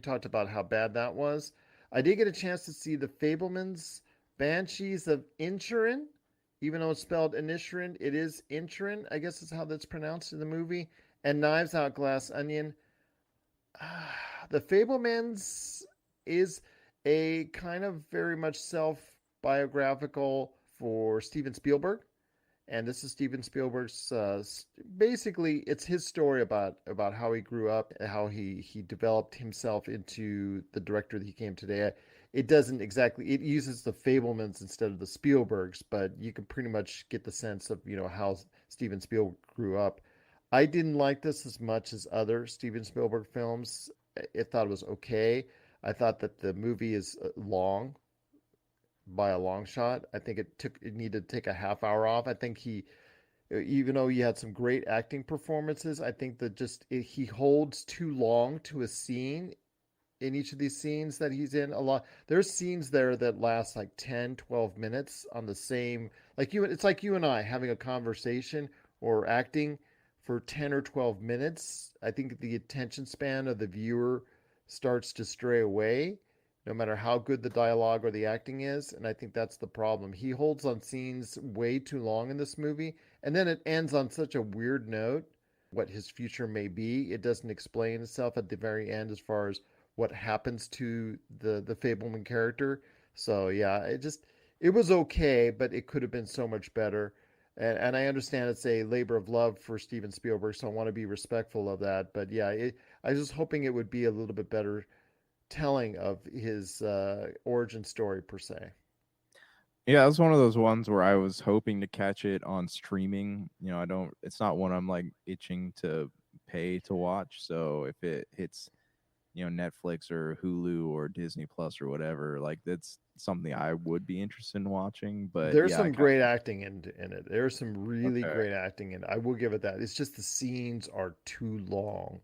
talked about how bad that was. I did get a chance to see the Fablemans Banshees of Inisherin, even though it's spelled Inisherin, it is Inisherin, I guess is how that's pronounced in the movie, and Knives Out Glass Onion. The Fablemans is a kind of very much self-biographical for Steven Spielberg. And this is Steven Spielberg's, basically, it's his story about how he grew up, how he developed himself into the director that he came today. It doesn't exactly, it uses the Fablemans instead of the Spielbergs, but you can pretty much get the sense of, how Steven Spielberg grew up. I didn't like this as much as other Steven Spielberg films. I thought it was okay. I thought that the movie is long. By a long shot. I think it needed to take a half hour off. I think even though he had some great acting performances, I think that he holds too long to a scene in each of these scenes that he's in. A lot. There's scenes there that last like 10, 12 minutes on the same, it's like you and I having a conversation or acting for 10 or 12 minutes. I think the attention span of the viewer starts to stray away, no matter how good the dialogue or the acting is. And I think that's the problem. He holds on scenes way too long in this movie. And then it ends on such a weird note, what his future may be. It doesn't explain itself at the very end as far as what happens to the Fableman character. So yeah, it was okay, but it could have been so much better. And I understand it's a labor of love for Steven Spielberg, so I want to be respectful of that. But yeah, I was just hoping it would be a little bit better telling of his origin story per se. Yeah, it was one of those ones where I was hoping to catch it on streaming. It's not one I'm like itching to pay to watch. So if it hits, Netflix or Hulu or Disney Plus or whatever, like that's something I would be interested in watching. But there's some great acting in it. There's some really great acting in it. I will give it that. It's just the scenes are too long.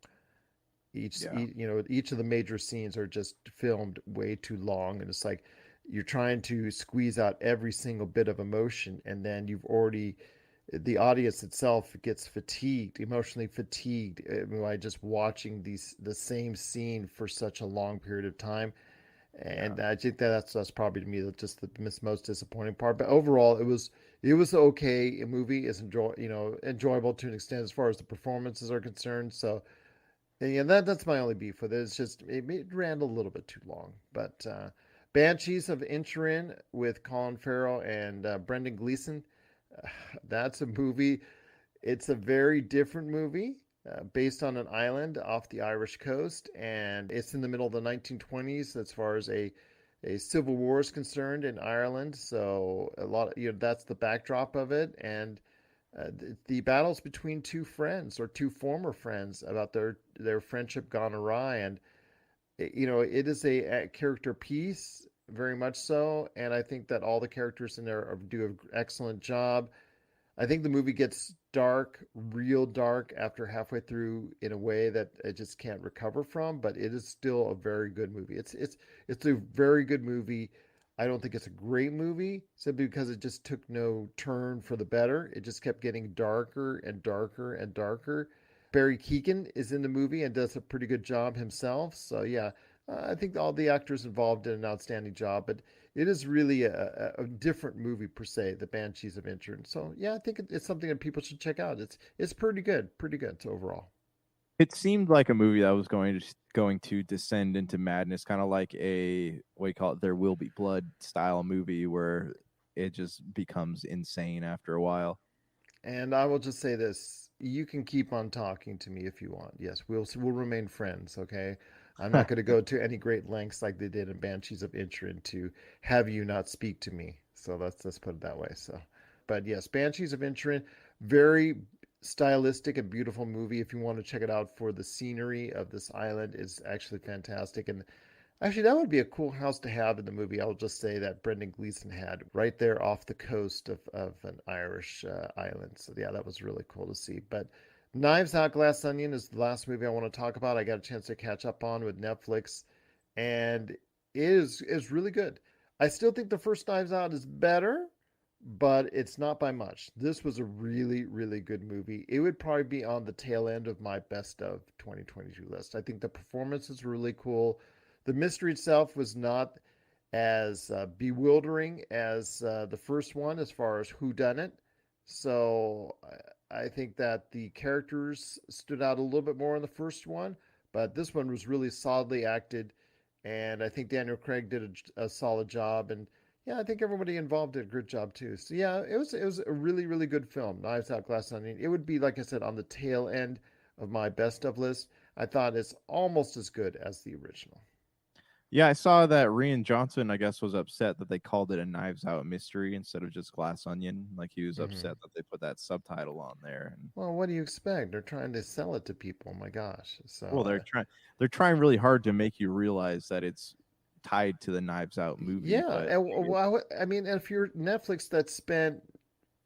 Each of the major scenes are just filmed way too long, and it's like you're trying to squeeze out every single bit of emotion, and then the audience itself gets emotionally fatigued by just watching the same scene for such a long period of time. And I think that's probably to me just the most disappointing part. But overall, it was okay. A movie is enjoyable to an extent as far as the performances are concerned. So. Yeah, that's my only beef with it. It's just it ran a little bit too long. But Banshees of Inisherin with Colin Farrell and Brendan Gleeson, that's a movie. It's a very different movie based on an island off the Irish coast, and it's in the middle of the 1920s as far as a civil war is concerned in Ireland. So a lot of, that's the backdrop of it, and the battles between two friends or two former friends about their friendship gone awry. And it is a character piece very much so. And I think that all the characters in there do an excellent job. I think the movie gets dark, real dark, after halfway through in a way that it just can't recover from. But it is still a very good movie. It's a very good movie. I don't think it's a great movie simply because it just took no turn for the better. It just kept getting darker and darker and darker. Barry Keoghan is in the movie and does a pretty good job himself. So yeah, I think all the actors involved did an outstanding job. But it is really a different movie per se, The Banshees of Inisherin. So yeah, I think it's something that people should check out. It's pretty good overall. It seemed like a movie that was going to descend into madness, kind of like a, what do you call it, There Will Be Blood style movie where it just becomes insane after a while. And I will just say this: you can keep on talking to me if you want. Yes, we'll remain friends. Okay, I'm not going to go to any great lengths like they did in Banshees of Inisherin to have you not speak to me. So let's put it that way. So, but yes, Banshees of Inisherin, very stylistic and beautiful movie. If you want to check it out for the scenery of this island, is actually fantastic. And actually, that would be a cool house to have in the movie. I'll just say that Brendan Gleeson had right there off the coast of an Irish island. So yeah, that was really cool to see. But Knives Out Glass Onion is the last movie I want to talk about. I got a chance to catch up on with Netflix, and it is really good. I still think the first Knives Out is better, but it's not by much. This was a really, really good movie. It would probably be on the tail end of my best of 2022 list. I think the performance is really cool. The mystery itself was not as bewildering as the first one as far as who done it. So I think that the characters stood out a little bit more in the first one, but this one was really solidly acted, and I think Daniel Craig did a solid job, and yeah, I think everybody involved did a good job too. So yeah, it was a really, really good film, Knives Out Glass Onion. It would be, like I said, on the tail end of my best of list. I thought it's almost as good as the original. Yeah, I saw that Rian Johnson, I guess, was upset that they called it a Knives Out mystery instead of just Glass Onion. Like, he was upset that they put that subtitle on there. Well, what do you expect? They're trying to sell it to people. Oh my gosh! So well, they're trying really hard to make you realize that it's tied to the Knives Out movie. Yeah, and well, I mean, if you're Netflix that spent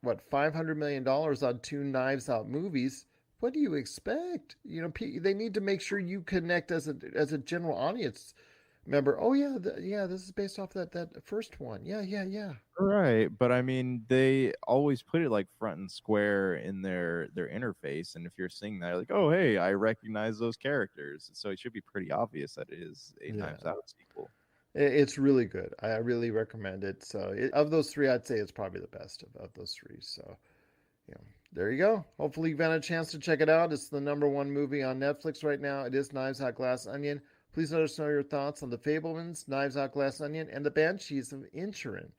what $500 million on 2 Knives Out movies, what do you expect? You know, they need to make sure you connect as a general audience member. Oh yeah, this is based off that first one. Yeah. Right, but I mean, they always put it like front and square in their interface, and if you're seeing that, like, oh hey, I recognize those characters, so it should be pretty obvious that it is a Knives Out sequel. It's really good. I really recommend it. So of those 3, I'd say it's probably the best of those 3. So yeah, there you go. Hopefully you've had a chance to check it out. It's the #1 movie on Netflix right now. It is Knives Out Glass Onion. Please let us know your thoughts on the Fablemans, Knives Out Glass Onion, and the Banshees of Inisherin.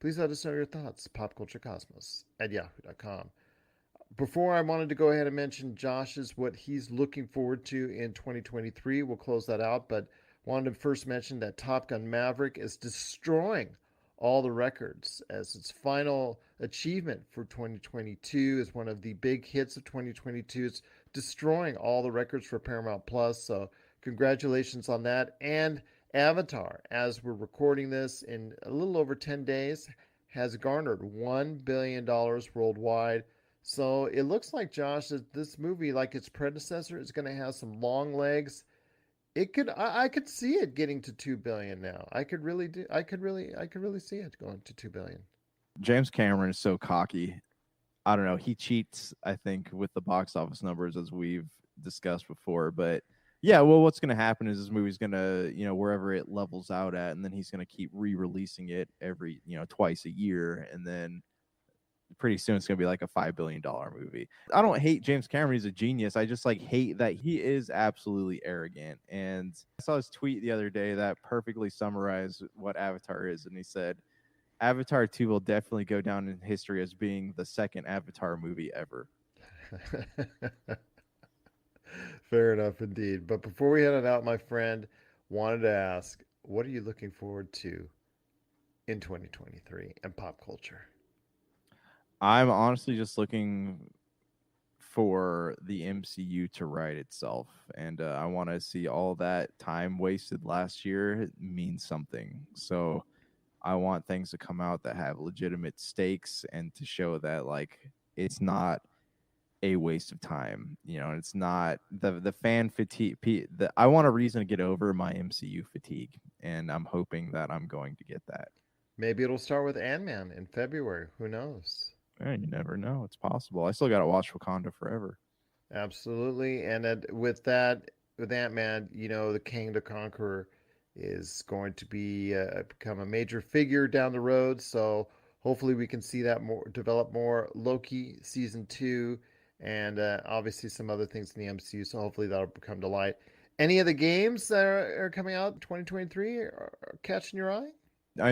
Please let us know your thoughts. popculturecosmos@yahoo.com. Before, I wanted to go ahead and mention Josh's what he's looking forward to in 2023. We'll close that out, but wanted to first mention that Top Gun Maverick is destroying all the records as its final achievement for 2022 is one of the big hits of 2022. It's destroying all the records for Paramount Plus. So congratulations on that. And Avatar, as we're recording this in a little over 10 days, has garnered $1 billion worldwide. So it looks like, Josh, that this movie, like its predecessor, is going to have some long legs. I could see it getting to 2 billion now. I could really see it going to 2 billion. James Cameron is so cocky. I don't know. He cheats, I think, with the box office numbers, as we've discussed before. But yeah, well, what's going to happen is this movie's going to, wherever it levels out at, and then he's going to keep re-releasing it every, twice a year, and then pretty soon it's going to be like a $5 billion movie. I don't hate James Cameron. He's a genius. I just hate that he is absolutely arrogant. And I saw his tweet the other day that perfectly summarized what Avatar is. And he said, Avatar 2 will definitely go down in history as being the second Avatar movie ever. Fair enough indeed. But before we head out, my friend, wanted to ask, what are you looking forward to in 2023 in pop culture? I'm honestly just looking for the MCU to write itself. And I want to see all that time wasted last year mean something. So I want things to come out that have legitimate stakes and to show that like it's not a waste of time. It's not the fan fatigue. I want a reason to get over my MCU fatigue, and I'm hoping that I'm going to get that. Maybe it'll start with Ant-Man in February. Who knows? You never know. It's possible. I still got to watch Wakanda Forever. Absolutely. And with Ant-Man, the King the Conqueror is going to become a major figure down the road. So hopefully we can see that develop more. Loki season 2, and obviously some other things in the MCU. So hopefully that'll come to light. Any of the games that are coming out in 2023 are catching your eye?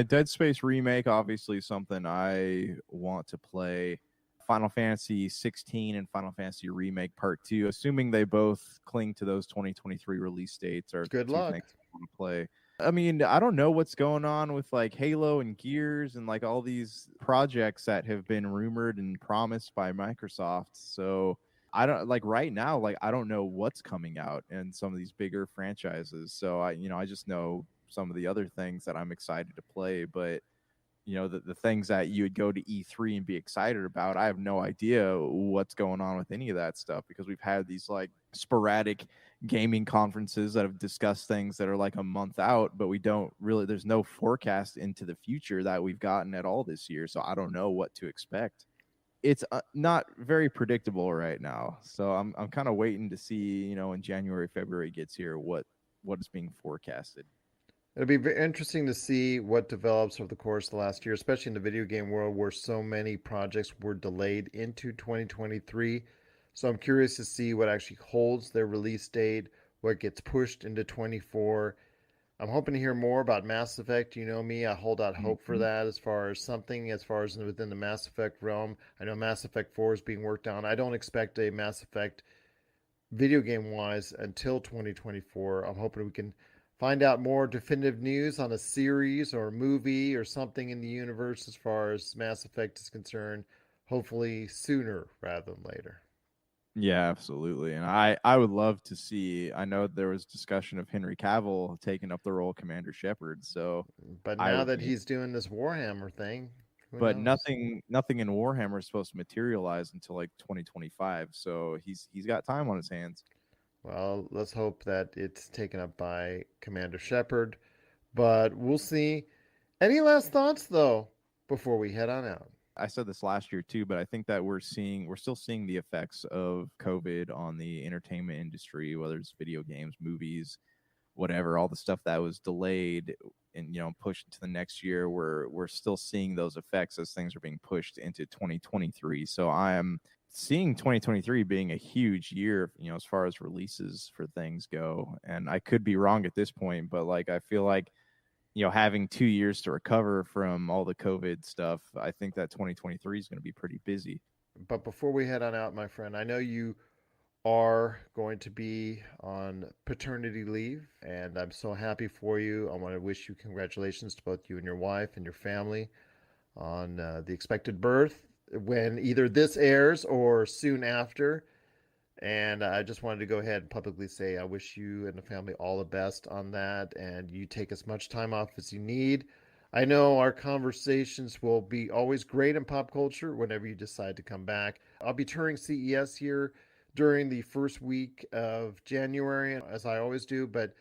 Dead Space remake, obviously something I want to play. Final Fantasy 16 and Final Fantasy Remake Part 2, assuming they both cling to those 2023 release dates, are good luck. Things I want to play. I mean, I don't know what's going on with like Halo and Gears and like all these projects that have been rumored and promised by Microsoft. So I don't like right now, like I don't know what's coming out in some of these bigger franchises. So I just know some of the other things that I'm excited to play, but the things that you would go to E3 and be excited about, I have no idea what's going on with any of that stuff, because we've had these like sporadic gaming conferences that have discussed things that are like a month out, but there's no forecast into the future that we've gotten at all this year. So I don't know what to expect. It's not very predictable right now. So I'm kind of waiting to see, when January, February gets here, what is being forecasted. It'll be very interesting to see what develops over the course of the last year, especially in the video game world where so many projects were delayed into 2023. So I'm curious to see what actually holds their release date, what gets pushed into 24. I'm hoping to hear more about Mass Effect. You know me, I hold out hope for that as far as within the Mass Effect realm. I know Mass Effect 4 is being worked on. I don't expect a Mass Effect video game wise until 2024. I'm hoping we can find out more definitive news on a series or a movie or something in the universe as far as Mass Effect is concerned, hopefully sooner rather than later. Yeah, absolutely. And I would love to see, I know there was discussion of Henry Cavill taking up the role of Commander Shepard. So, but now that he's doing this Warhammer thing, but nothing in Warhammer is supposed to materialize until like 2025. So he's got time on his hands. Well, let's hope that it's taken up by Commander Shepard, but we'll see. Any last thoughts, though, before we head on out? I said this last year, too, but I think that we're still seeing the effects of COVID on the entertainment industry, whether it's video games, movies, whatever, all the stuff that was delayed and, pushed into the next year. We're still seeing those effects as things are being pushed into 2023. So I am seeing 2023 being a huge year, as far as releases for things go. And I could be wrong at this point, but like, I feel like, having 2 years to recover from all the COVID stuff, I think that 2023 is going to be pretty busy. But before we head on out, my friend, I know you are going to be on paternity leave, and I'm so happy for you. I want to wish you congratulations to both you and your wife and your family on the expected birth, when either this airs or soon after. And I just wanted to go ahead and publicly say I wish you and the family all the best on that, and you take as much time off as you need. I know our conversations will be always great in pop culture whenever you decide to come back. I'll be touring CES here during the first week of January, as I always do, but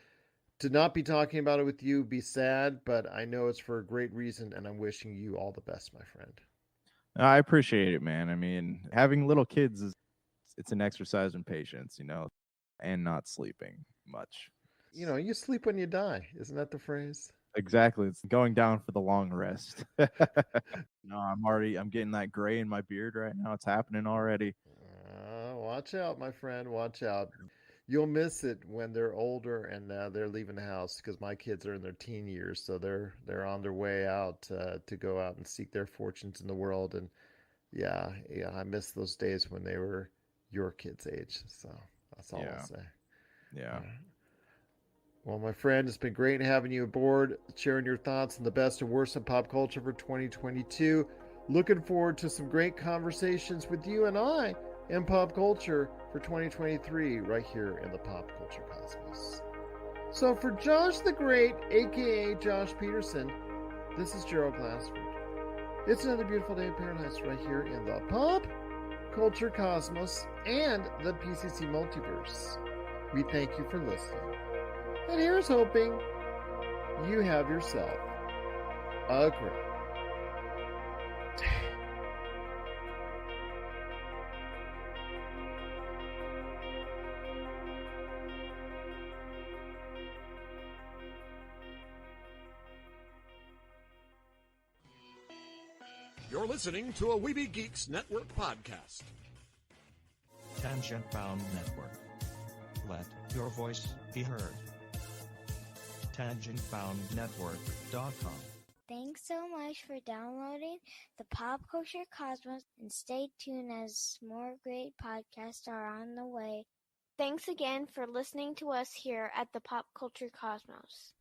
to not be talking about it with you would be sad, but I know it's for a great reason, and I'm wishing you all the best, my friend. I appreciate it, man. I mean, having little kids it's an exercise in patience, and not sleeping much. You sleep when you die. Isn't that the phrase? Exactly. It's going down for the long rest. No, I'm getting that gray in my beard right now. It's happening already. Watch out, my friend. Watch out. You'll miss it when they're older and they're leaving the house, because my kids are in their teen years, so they're on their way out to go out and seek their fortunes in the world. And yeah, I miss those days when they were your kids' age. So that's all I'll say. Yeah. Well, my friend, it's been great having you aboard, sharing your thoughts on the best and worst of pop culture for 2022. Looking forward to some great conversations with you and I in pop culture for 2023 right here in the Pop Culture Cosmos. So for Josh the Great, aka Josh Pederson, This is Gerald Glassford. It's another beautiful day in paradise right here in the Pop Culture Cosmos and the PCC Multiverse. We thank you for listening. And here's hoping you have yourself a great day. You're listening to a Weeby Geeks Network podcast. Tangent Bound Network. Let your voice be heard. TangentBoundNetwork.com. Thanks so much for downloading the Pop Culture Cosmos, and stay tuned as more great podcasts are on the way. Thanks again for listening to us here at the Pop Culture Cosmos.